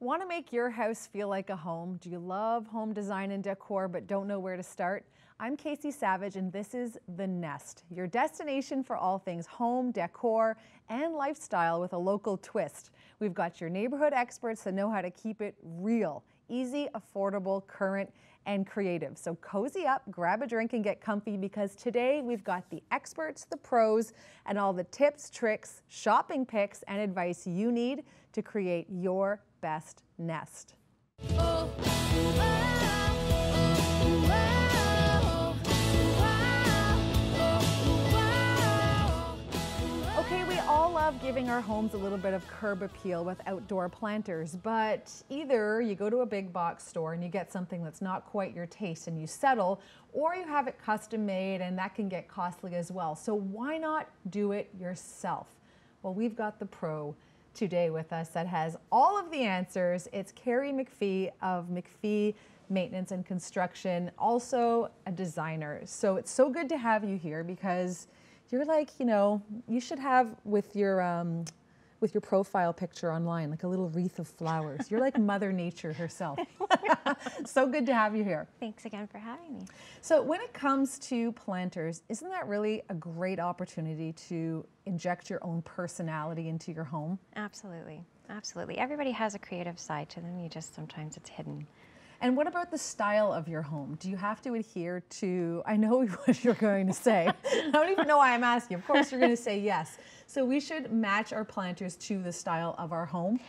Want to make your house feel like a home? Do you love home design and decor but don't know where to start? I'm Kasie Savage and this is The Nest, your destination for all things home, decor, and lifestyle with a local twist. We've got your neighborhood experts that know how to keep it real, easy, affordable, current, and creative. So cozy up, grab a drink, and get comfy because today we've got the experts, the pros, and all the tips, tricks, shopping picks, and advice you need to create your best nest. Okay, we all love giving our homes a little bit of curb appeal with outdoor planters, but either you go to a big box store and you get something that's not quite your taste and you settle, or you have it custom made and that can get costly as well. So why not do it yourself? Well, we've got the pro today with us that has all of the answers. It's Carrie McPhee of McPhee Maintenance and Construction, also a designer. So it's so good to have you here because you're like, you know, you should have with your profile picture online, like a little wreath of flowers. You're like Mother Nature herself. So good to have you here. Thanks again for having me. So when it comes to planters, isn't that really a great opportunity to inject your own personality into your home? Absolutely, absolutely. Everybody has a creative side to them. Sometimes it's hidden. And what about the style of your home? Do you have to adhere to, I know what you're going to say. I don't even know why I'm asking. Of course you're going to say yes. So we should match our planters to the style of our home?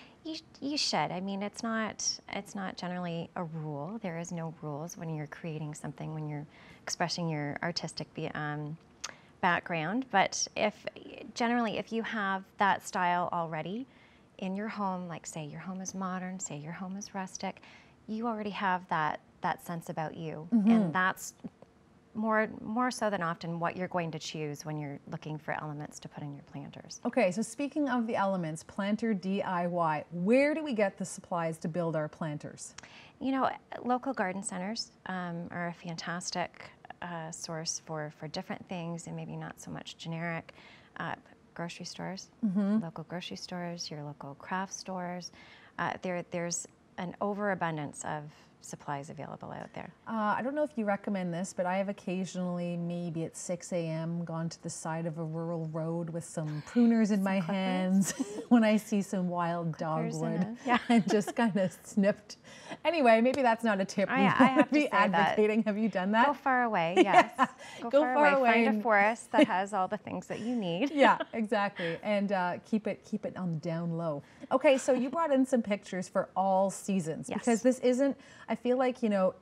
You should. I mean, it's not generally a rule. There is no rules when you're creating something, when you're expressing your artistic background. But if you have that style already in your home, like say your home is modern, say your home is rustic, you already have that sense about you. Mm-hmm. And that's more so than often what you're going to choose when you're looking for elements to put in your planters. Okay, so speaking of the elements, planter DIY, where do we get the supplies to build our planters? You know, local garden centers are a fantastic source for different things and maybe not so much generic. Grocery stores, local grocery stores, your local craft stores. There's an overabundance of supplies available out there. I don't know if you recommend this, but I have occasionally, maybe at 6 a.m., gone to the side of a rural road with some pruners in my hands when I see some wild dogwood and just kind of snipped. Anyway, maybe that's not a tip we would be advocating. Have you done that? Go far away, yes. Yeah. Go far away. Find a forest that has all the things that you need. Yeah, exactly. And keep it on the down low. Okay, so you brought in some pictures for all seasons. Yes. Because this isn't, I feel like, you know,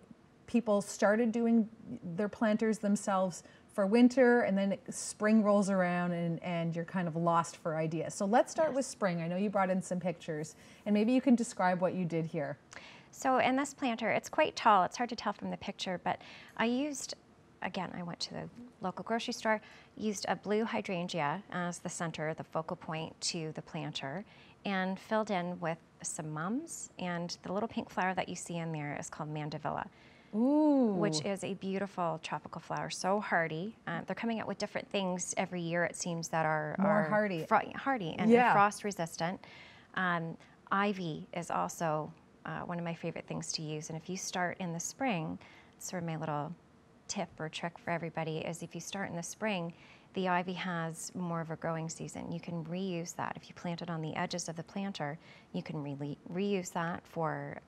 people started doing their planters themselves for winter and then spring rolls around and you're kind of lost for ideas. So let's start with spring. I know you brought in some pictures and maybe you can describe what you did here. So in this planter, it's quite tall. It's hard to tell from the picture, but I went to the local grocery store, used a blue hydrangea as the center, the focal point to the planter, and filled in with some mums, and the little pink flower that you see in there is called mandevilla. Ooh. Which is a beautiful tropical flower, so hardy. They're coming out with different things every year, it seems, that are more hardy. Hardy and frost resistant. Ivy is also one of my favorite things to use, and if you start in the spring, sort of my little tip or trick for everybody is if you start in the spring, the ivy has more of a growing season. You can reuse that. If you plant it on the edges of the planter, you can reuse that for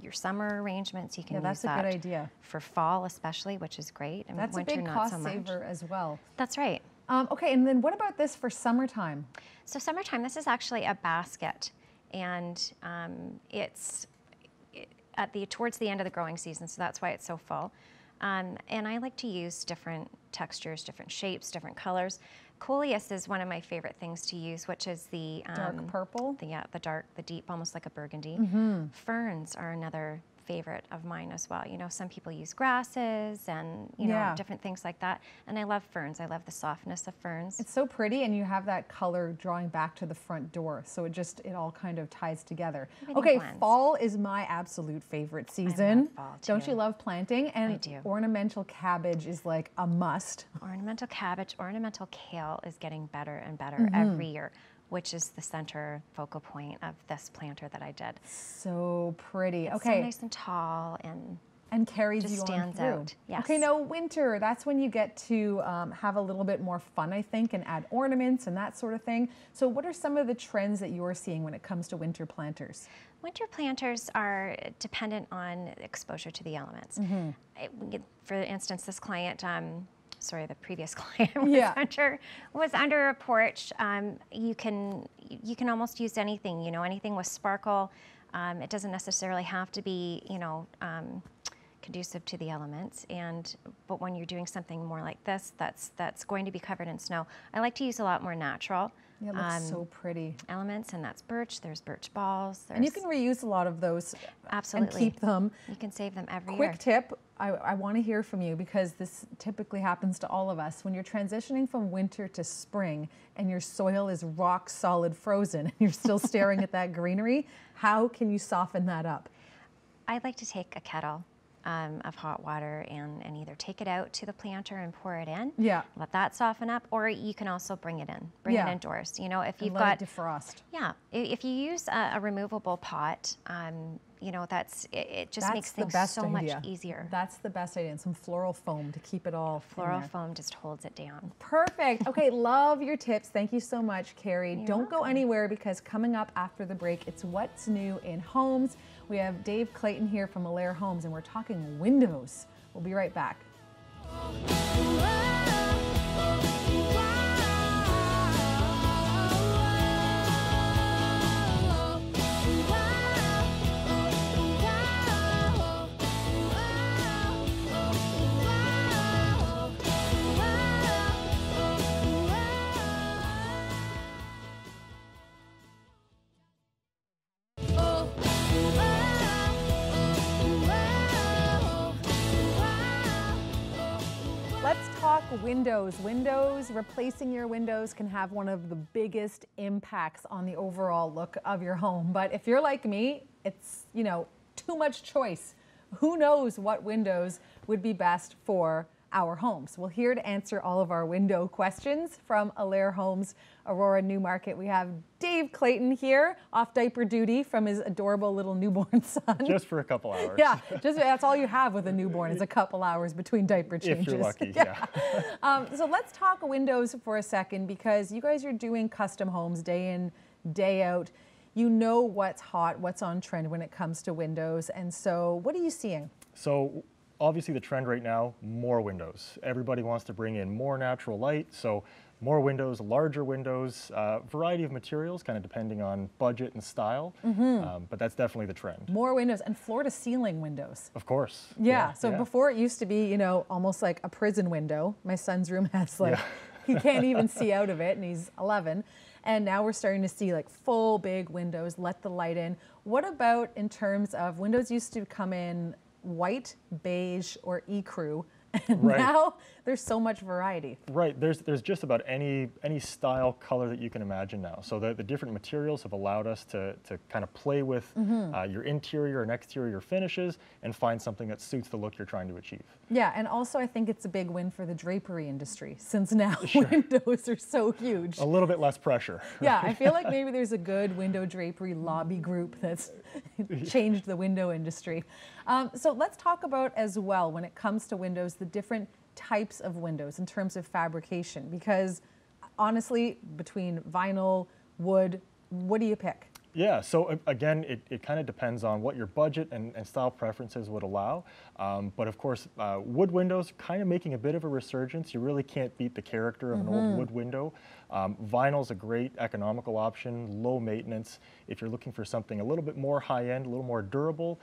your summer arrangements. You can use that. That's a good idea. For fall especially, which is great. And that's winter, a big not cost so much. saver as well. That's right. Okay, and then what about this for summertime? So summertime, this is actually a basket, and it's towards the end of the growing season, so that's why it's so full. And I like to use different textures, different shapes, different colors. Coleus is one of my favorite things to use, which is the dark purple. The deep, almost like a burgundy. Ferns are another favorite of mine as well. You know, some people use grasses and, you know, different things like that. And I love ferns. I love the softness of ferns. It's so pretty, and you have that color drawing back to the front door. So it all kind of ties together. Okay, fall is my absolute favorite season. I love fall too. Don't you love planting? And I do. Ornamental cabbage is like a must. Ornamental cabbage, ornamental kale is getting better and better every year. which is the center focal point of this planter that I did. So pretty. It's Okay. so nice and tall And carries just you on stands through. out. Yes. Okay, now winter, that's when you get to have a little bit more fun, I think, and add ornaments and that sort of thing. So what are some of the trends that you're seeing when it comes to winter planters? Winter planters are dependent on exposure to the elements. For instance, this client, the previous client was under a porch. You can almost use anything, anything with sparkle. It doesn't necessarily have to be, conducive to the elements, but when you're doing something more like this, that's going to be covered in snow. I like to use a lot more natural Yeah, it looks so pretty. elements, and that's birch. There's birch balls. And you can reuse a lot of those. Absolutely. And keep them. You can save them every year. Quick tip, I want to hear from you because this typically happens to all of us. When you're transitioning from winter to spring and your soil is rock solid frozen and you're still staring at that greenery, how can you soften that up? I'd like to take a kettle of hot water and either take it out to the planter and pour it in. Yeah. Let that soften up, or you can also bring it in. Bring it indoors. If you've let got it defrost. Yeah. If you use a removable pot, it just makes things so much easier. That's the best idea. And some floral foam to keep it all Floral foam just holds it down. Perfect. Okay, love your tips. Thank you so much, Carrie. Don't go welcome. anywhere because coming up after the break, it's What's New in Homes. We have Dave Clayton here from Allaire Homes, and we're talking windows. We'll be right back. Let's talk windows. Windows, replacing your windows can have one of the biggest impacts on the overall look of your home. But if you're like me, it's, too much choice. Who knows what windows would be best for our homes? Well, here to answer all of our window questions from Allaire Homes, Aurora Newmarket, we have Dave Clayton here, off diaper duty from his adorable little newborn son. Just for a couple hours. Yeah, that's all you have with a newborn is a couple hours between diaper changes. If you're lucky, yeah. So let's talk windows for a second because you guys are doing custom homes day in, day out. You know what's hot, what's on trend when it comes to windows. And so what are you seeing? So obviously the trend right now, more windows. Everybody wants to bring in more natural light. So more windows, larger windows, variety of materials, kind of depending on budget and style. But that's definitely the trend. More windows and floor to ceiling windows. Of course. Yeah. So before it used to be, almost like a prison window. My son's room has he can't even see out of it and he's 11. And now we're starting to see like full big windows, let the light in. What about in terms of windows used to come in white, beige, or ecru, and now there's so much variety. Right, there's just about any style, color that you can imagine now. So the different materials have allowed us to kind of play with your interior and exterior finishes and find something that suits the look you're trying to achieve. Yeah, and also I think it's a big win for the drapery industry since now windows are so huge. A little bit less pressure. Yeah, I feel like maybe there's a good window drapery lobby group that's changed the window industry. So let's talk about as well, when it comes to windows, the different types of windows in terms of fabrication, because honestly, between vinyl, wood, what do you pick? Yeah, so again, it kind of depends on what your budget and style preferences would allow. But of course, wood windows kind of making a bit of a resurgence. You really can't beat the character of an old wood window. Vinyl's a great economical option, low maintenance. If you're looking for something a little bit more high-end, a little more durable,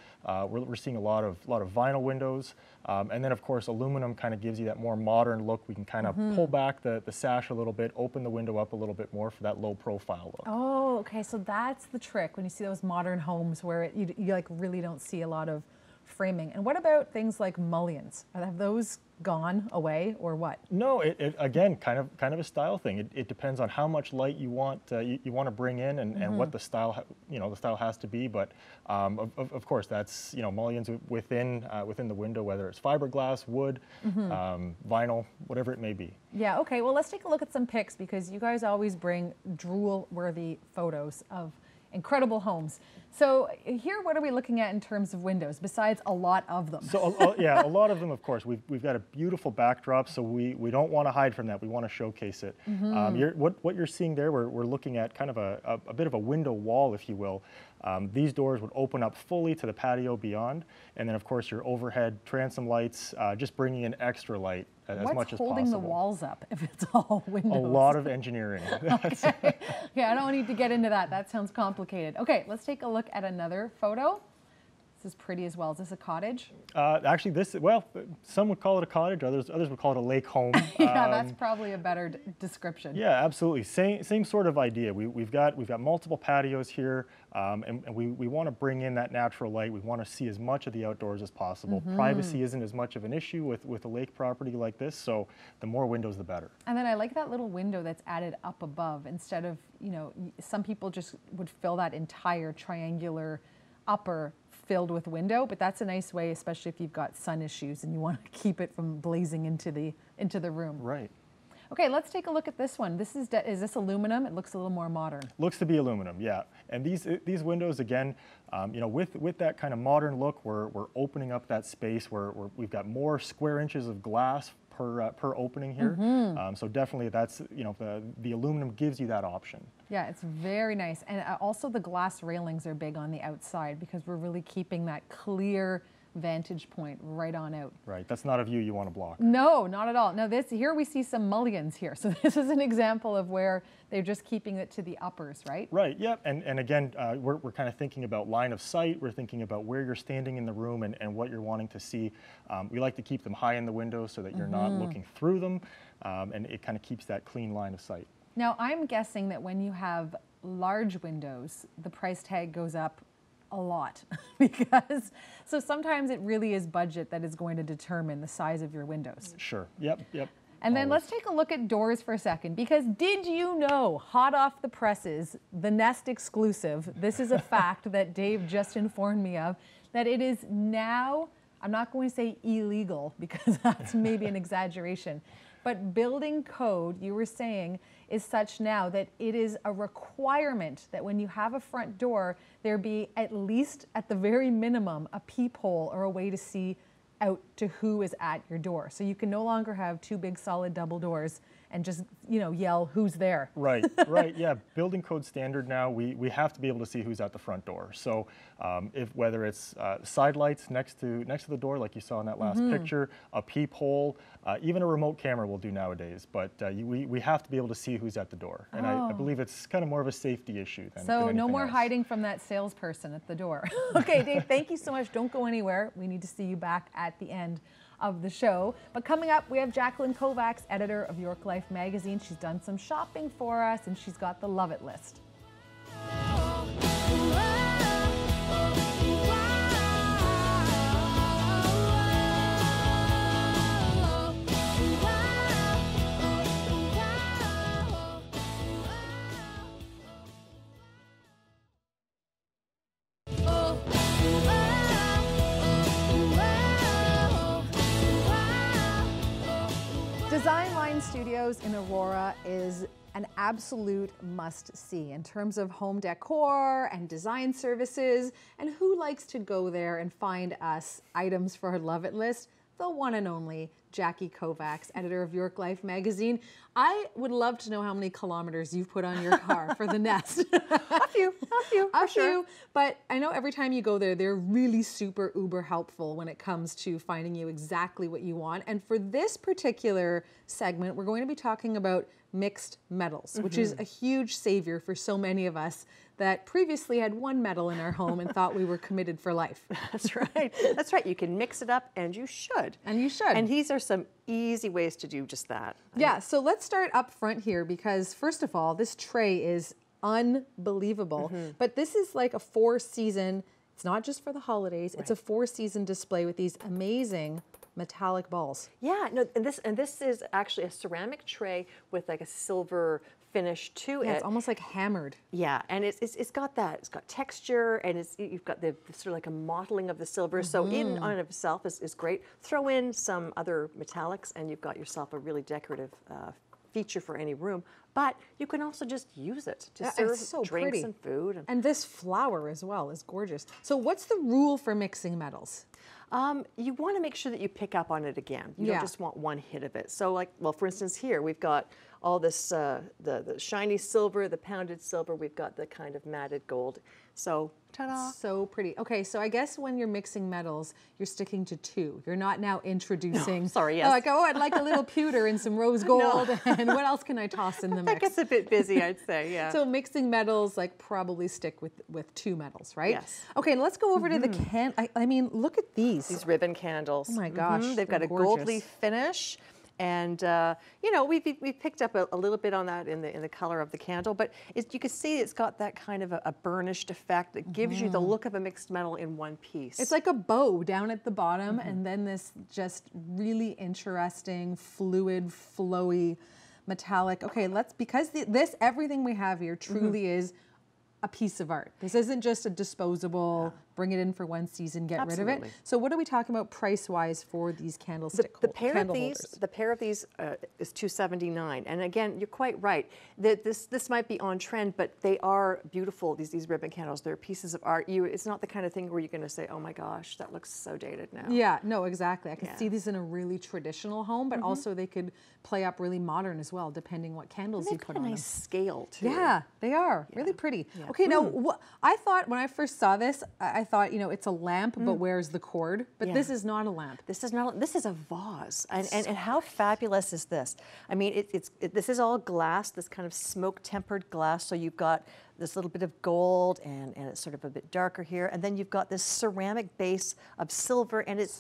we're seeing a lot of vinyl windows. And then of course, aluminum kind of gives you that more modern look. We can kind of pull back the sash a little bit, open the window up a little bit more for that low profile look. Oh, okay, so that's the trick when you see those modern homes where you like really don't see a lot of framing. And what about things like mullions? Have those gone away or what? No, it again, kind of a style thing. It depends on how much light you want you want to bring in, and what the style the style has to be. But of course, that's mullions within the window, whether it's fiberglass, wood, vinyl, whatever it may be. Yeah. Okay. Well, let's take a look at some pics, because you guys always bring drool-worthy photos of incredible homes. So here, what are we looking at in terms of windows, besides a lot of them? So yeah, a lot of them, of course. We've got a beautiful backdrop, so we don't want to hide from that. We want to showcase it. What you're seeing there, we're looking at kind of a bit of a window wall, if you will. These doors would open up fully to the patio beyond, and then of course your overhead transom lights, just bringing in extra light as much as possible. What's holding the walls up if it's all windows? A lot of engineering. Okay. Yeah, I don't need to get into that. That sounds complicated. Okay, let's take a look at another photo. This is pretty as well. Is this a cottage? Actually, well, some would call it a cottage. Others would call it a lake home. Yeah, that's probably a better description. Yeah, absolutely. Same sort of idea. We've got multiple patios here, and we want to bring in that natural light. We want to see as much of the outdoors as possible. Privacy isn't as much of an issue with a lake property like this, so the more windows, the better. And then I like that little window that's added up above, instead of, some people just would fill that entire triangular upper filled with window, but that's a nice way, especially if you've got sun issues and you want to keep it from blazing into the room. Right. Okay, let's take a look at this one. Is this aluminum? It looks a little more modern. Looks to be aluminum, yeah. And these windows, again, with that kind of modern look, we're opening up that space where we've got more square inches of glass per opening here. So definitely, that's the aluminum gives you that option. Yeah, it's very nice. And also the glass railings are big on the outside, because we're really keeping that clear vantage point right on out. Right, that's not a view you want to block. No, not at all. Now here we see some mullions here. So this is an example of where they're just keeping it to the uppers, right? Right, yep. And again, we're kind of thinking about line of sight. We're thinking about where you're standing in the room and what you're wanting to see. We like to keep them high in the windows so that you're not looking through them, and it kind of keeps that clean line of sight. Now, I'm guessing that when you have large windows, the price tag goes up a lot, because so sometimes it really is budget that is going to determine the size of your windows. Sure, yep. And then let's take a look at doors for a second, because did you know, hot off the presses, the Nest exclusive, this is a fact that Dave just informed me of, that it is now, I'm not going to say illegal, because that's maybe an exaggeration, but building code, you were saying, is such now that it is a requirement that when you have a front door, there be at least, at the very minimum, a peephole or a way to see out to who is at your door. So you can no longer have two big solid double doors and just yell who's there. Right, yeah. Building code standard now, we have to be able to see who's at the front door. So whether it's side lights next to the door, like you saw in that last picture, a peephole, even a remote camera will do nowadays. But we have to be able to see who's at the door, and I believe it's kind of more of a safety issue than no more else. hiding from that salesperson at the door. Okay, Dave, thank you so much. Don't go anywhere. We need to see you back at the end of the show. But coming up, we have Jacqueline Kovacs, editor of York Life magazine. She's done some shopping for us, and she's got the Love It list. Design Line Studios in Aurora is an absolute must-see in terms of home decor and design services. And who likes to go there and find us items for her Love It list? The one and only Jackie Kovacs, editor of York Life magazine. I would love to know how many kilometers you've put on your car for the Nest. A few, sure. But I know every time you go there, they're really super uber helpful when it comes to finding you exactly what you want. And for this particular segment, we're going to be talking about mixed metals, which is a huge savior for so many of us that previously had one metal in our home and thought we were committed for life. That's right. That's right. You can mix it up, and you should. And you should. And these are some easy ways to do just that. Yeah, so let's start up front here, because first of all, this tray is unbelievable. But this is like a 4-season It's not just for the holidays. It's a 4-season display with these amazing metallic balls. Yeah, no, and this is actually a ceramic tray with like a silver finish to it. It's almost like hammered. Yeah, and it's got that. It's got texture, and you've got the sort of like a mottling of the silver. So in and of itself is great. Throw in some other metallics, and you've got yourself a really decorative feature for any room. But you can also just use it to serve drinks and food. And this flower as well is gorgeous. So what's the rule for mixing metals? You want to make sure that you pick up on it again. You don't just want one hit of it. So like, well, for instance, here we've got all this, the shiny silver, the pounded silver, we've got the kind of matted gold. So, ta-da. So pretty. Okay, so I guess when you're mixing metals, you're sticking to 2. You're not now introducing, like, oh, I'd like a little pewter and some rose gold, and what else can I toss in the mix? That gets a bit busy, I'd say, yeah. So mixing metals, like, probably stick with 2 metals, right? Yes. Okay, let's go over to the I mean, look at these. These ribbon candles. Oh my gosh, They've got a gold leaf finish. And you know, we picked up a little bit on that in the color of the candle, but you can see it's got that kind of a burnished effect that gives you the look of a mixed metal in one piece. It's like a bow down at the bottom, and then this just really interesting, fluid, flowy, metallic. Okay, because everything we have here truly is a piece of art. This isn't just a disposable, bring it in for one season, get rid of it. So what are we talking about price-wise for these candlestick The pair of these is $279. And again, you're quite right. This might be on trend, but they are beautiful, these ribbon candles. They're pieces of art. It's not the kind of thing where you're going to say, oh my gosh, that looks so dated now. Yeah, no, exactly. I can see these in a really traditional home, but also they could play up really modern as well, depending what candles you put on them. Nice scale, too. Yeah, they are. Really pretty. Yeah. Okay, now, I thought when I first saw this, I thought, you know, it's a lamp, but where's the cord? But this is not a lamp. This is not. This is a vase. And how fabulous is this? I mean, this is all glass, this kind of smoke-tempered glass. So you've got this little bit of gold, and it's sort of a bit darker here. And then you've got this ceramic base of silver, and it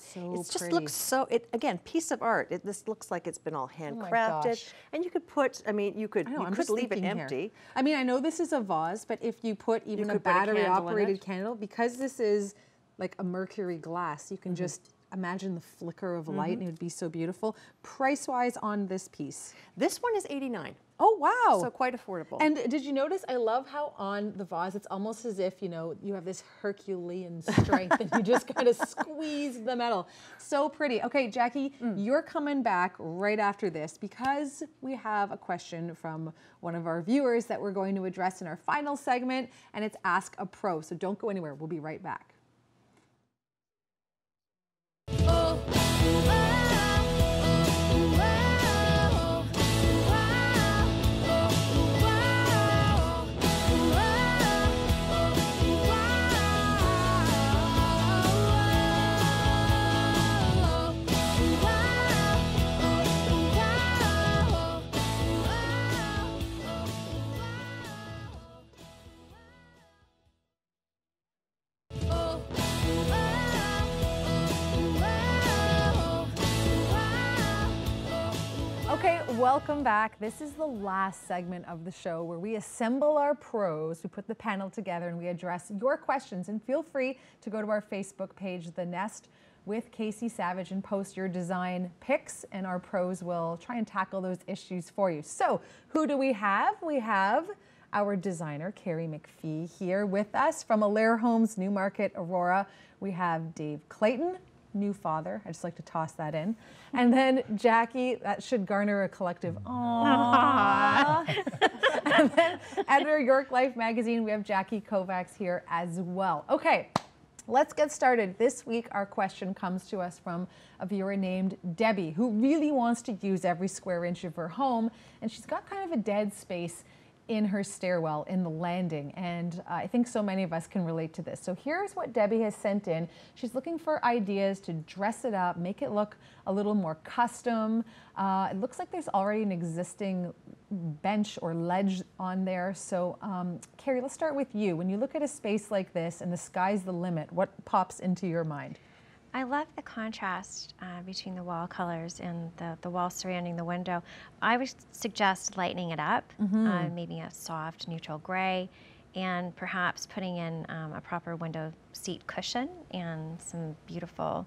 just looks so, again, piece of art. This looks like it's been all handcrafted. And you could put, I mean, you could leave it empty. Here. I mean, I know this is a vase, but if you put even a battery-operated candle, because this is like a mercury glass, you can just imagine the flicker of light, and it would be so beautiful. Price-wise on this piece? This one is $89. Oh, wow. So quite affordable. And did you notice, I love how on the vase, it's almost as if, you know, you have this Herculean strength and you just kind of squeeze the metal. So pretty. Okay, Jackie, you're coming back right after this because we have a question from one of our viewers that we're going to address in our final segment, and it's Ask a Pro. So don't go anywhere. We'll be right back. Welcome back. This is the last segment of the show where we assemble our pros, we put the panel together, and we address your questions. And feel free to go to our Facebook page, The Nest with Kasie Savage, and post your design pics, and our pros will try and tackle those issues for you. So who do we have? We have our designer, Carrie McPhee, here with us from Allaire Homes, Newmarket, Aurora. We have Dave Clayton, new father. I just like to toss that in. And then Jackie, that should garner a collective aww. And then editor, York Life Magazine, we have Jackie Kovacs here as well. Okay, let's get started. This week, our question comes to us from a viewer named Debbie, who really wants to use every square inch of her home, and she's got kind of a dead space in her stairwell in the landing, and I think so many of us can relate to this. So here's what Debbie has sent in. She's looking for ideas to dress it up, make it look a little more custom. It looks like there's already an existing bench or ledge on there. So Carrie, let's start with you. When you look at a space like this and the sky's the limit, what pops into your mind? I love the contrast between the wall colors and the wall surrounding the window. I would suggest lightening it up, maybe a soft neutral gray, and perhaps putting in a proper window seat cushion and some beautiful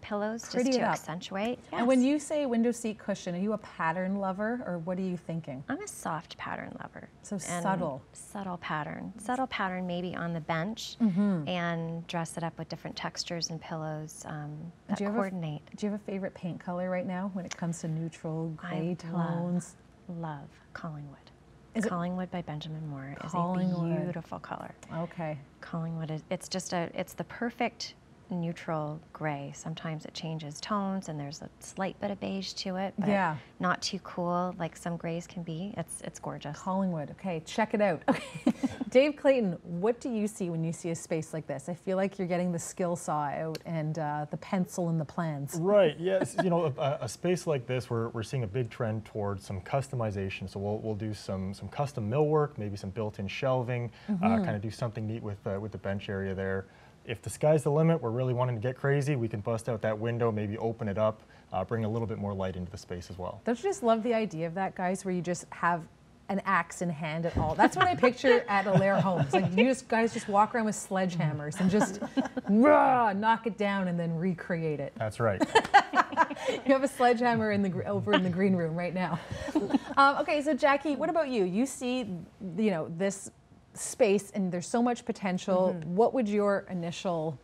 pillows Pretty just it to up. accentuate. And when you say window seat cushion, are you a pattern lover, or what are you thinking? I'm a soft pattern lover. So And subtle. Subtle pattern. Subtle pattern maybe on the bench, and dress it up with different textures and pillows that coordinate. Do you have a favorite paint color right now when it comes to neutral gray tones? Love Collingwood. Is it- Collingwood by Benjamin Moore is a Collingwood. beautiful color. Okay. Collingwood is, it's the perfect neutral gray. Sometimes it changes tones and there's a slight bit of beige to it, but Yeah. not too cool like some grays can be. It's gorgeous. Collingwood. Okay, check it out. Okay. Dave Clayton, what do you see when you see a space like this? I feel like you're getting the skill saw out and the pencil and the plans. Right. Yes. You know, a space like this, we're seeing a big trend towards some customization. So we'll do some custom millwork, maybe some built-in shelving, kind of do something neat with the bench area there. If the sky's the limit, we're really wanting to get crazy, we can bust out that window, maybe open it up, bring a little bit more light into the space as well. Don't you just love the idea of that, guys, where you just have an axe in hand at all? That's what I picture at Allaire Homes. Like you guys just walk around with sledgehammers and just knock it down and then recreate it. That's right. You have a sledgehammer over in the green room right now. Okay, so Jackie, what about you? You see, this space and there's so much potential. What would your initial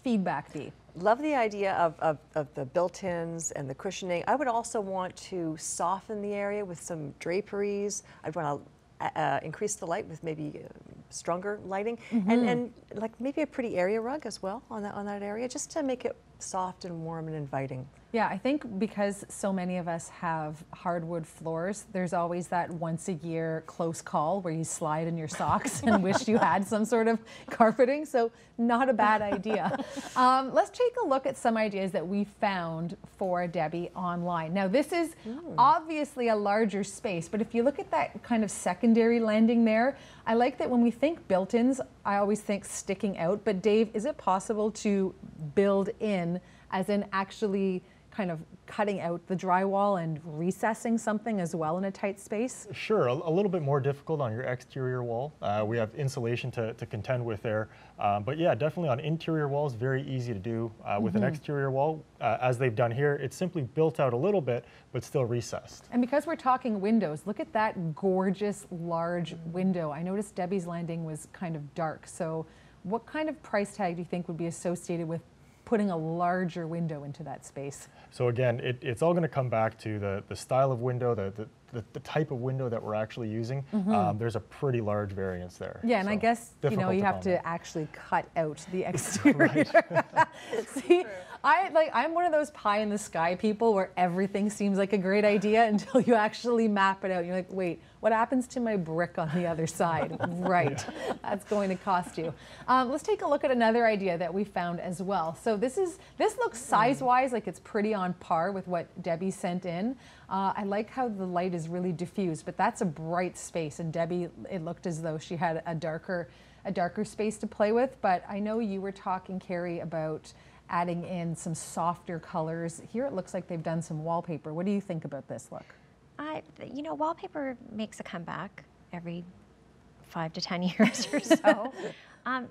feedback be? Love the idea of the built-ins and the cushioning. I would also want to soften the area with some draperies. I'd want to increase the light with maybe stronger lighting, and like maybe a pretty area rug as well on that area, just to make it soft and warm and inviting. Yeah, I think because so many of us have hardwood floors, there's always that once a year close call where you slide in your socks and wish you had some sort of carpeting. So not a bad idea. Let's take a look at some ideas that we found for Debbie online. Now this is obviously a larger space, but if you look at that kind of secondary landing there, I like that when we think built-ins, I always think sticking out. But Dave, is it possible to build in, as in actually kind of cutting out the drywall and recessing something as well in a tight space? Sure, a little bit more difficult on your exterior wall. We have insulation to contend with there. But yeah, definitely on interior walls, very easy to do. With an exterior wall, as they've done here, it's simply built out a little bit, but still recessed. And because we're talking windows, look at that gorgeous large window. I noticed Debbie's landing was kind of dark. So what kind of price tag do you think would be associated with putting a larger window into that space? So again, it's all going to come back to the style of window, the type of window that we're actually using. There's a pretty large variance there. Yeah, and so I guess difficult you have comment. to actually cut out the exterior. See, I'm one of those pie in the sky people where everything seems like a great idea until you actually map it out. You're like, wait, what happens to my brick on the other side? Right, that's going to cost you. Let's take a look at another idea that we found as well. So this looks size-wise like it's pretty on par with what Debbie sent in. I like how the light is really diffused, but that's a bright space. And Debbie, it looked as though she had a darker space to play with. But I know you were talking, Carrie, about adding in some softer colors. Here it looks like they've done some wallpaper. What do you think about this look? Wallpaper makes a comeback every 5 to 10 years or so.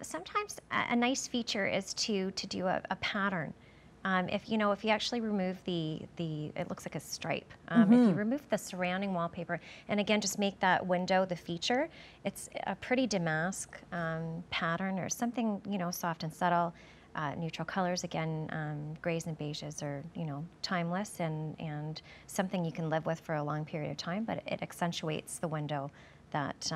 Sometimes a nice feature is to do a pattern. If you actually remove it looks like a stripe. If you remove the surrounding wallpaper, and again, just make that window the feature, it's a pretty damask pattern or something, soft and subtle. Neutral colors, again, grays and beiges are, timeless and something you can live with for a long period of time, but it accentuates the window that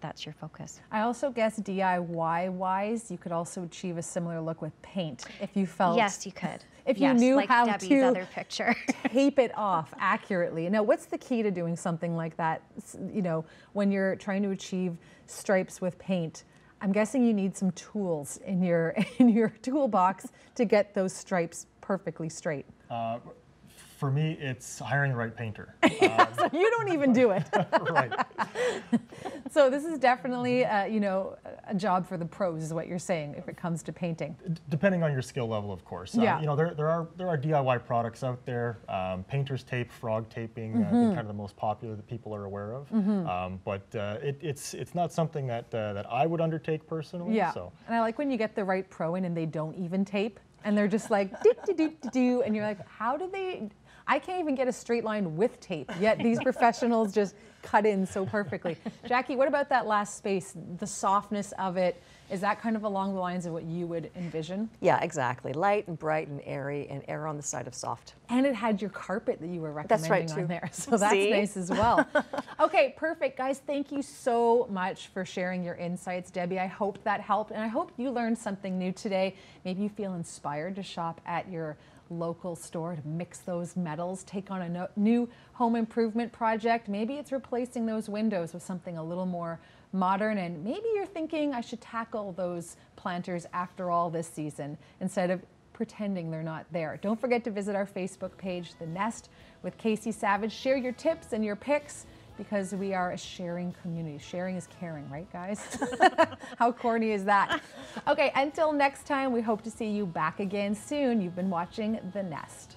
that's your focus. I also guess DIY-wise, you could also achieve a similar look with paint if you felt. Yes, you could. If you knew like how Debbie's to other picture. tape it off accurately. Now, what's the key to doing something like that? When you're trying to achieve stripes with paint, I'm guessing you need some tools in your toolbox to get those stripes perfectly straight. For me, it's hiring the right painter. So you don't even do it. Right. So this is definitely, you know, a job for the pros, is what you're saying, if it comes to painting. Depending on your skill level, of course. Yeah. You know, there are DIY products out there. Painter's tape, frog taping, I think kind of the most popular that people are aware of. But it's not something that that I would undertake personally. Yeah. So. And I like when you get the right pro in and they don't even tape, and they're just like do do do do do, and you're like, how do they? I can't even get a straight line with tape, yet these professionals just cut in so perfectly. Jackie, what about that last space, the softness of it? Is that kind of along the lines of what you would envision? Yeah, exactly. Light and bright and airy, and err on the side of soft. And it had your carpet that you were That's right, recommending too. on there, so that's See? nice as well. Okay, perfect. Guys, thank you so much for sharing your insights, Debbie. I hope that helped, and I hope you learned something new today. Maybe you feel inspired to shop at your local store to mix those metals, take on a new home improvement project. Maybe it's replacing those windows with something a little more modern, and maybe you're thinking I should tackle those planters after all this season instead of pretending they're not there. Don't forget to visit our Facebook page, The Nest with Kasie Savage. Share your tips and your picks, because we are a sharing community. Sharing is caring, right, guys? How corny is that? Okay, until next time, we hope to see you back again soon. You've been watching The Nest.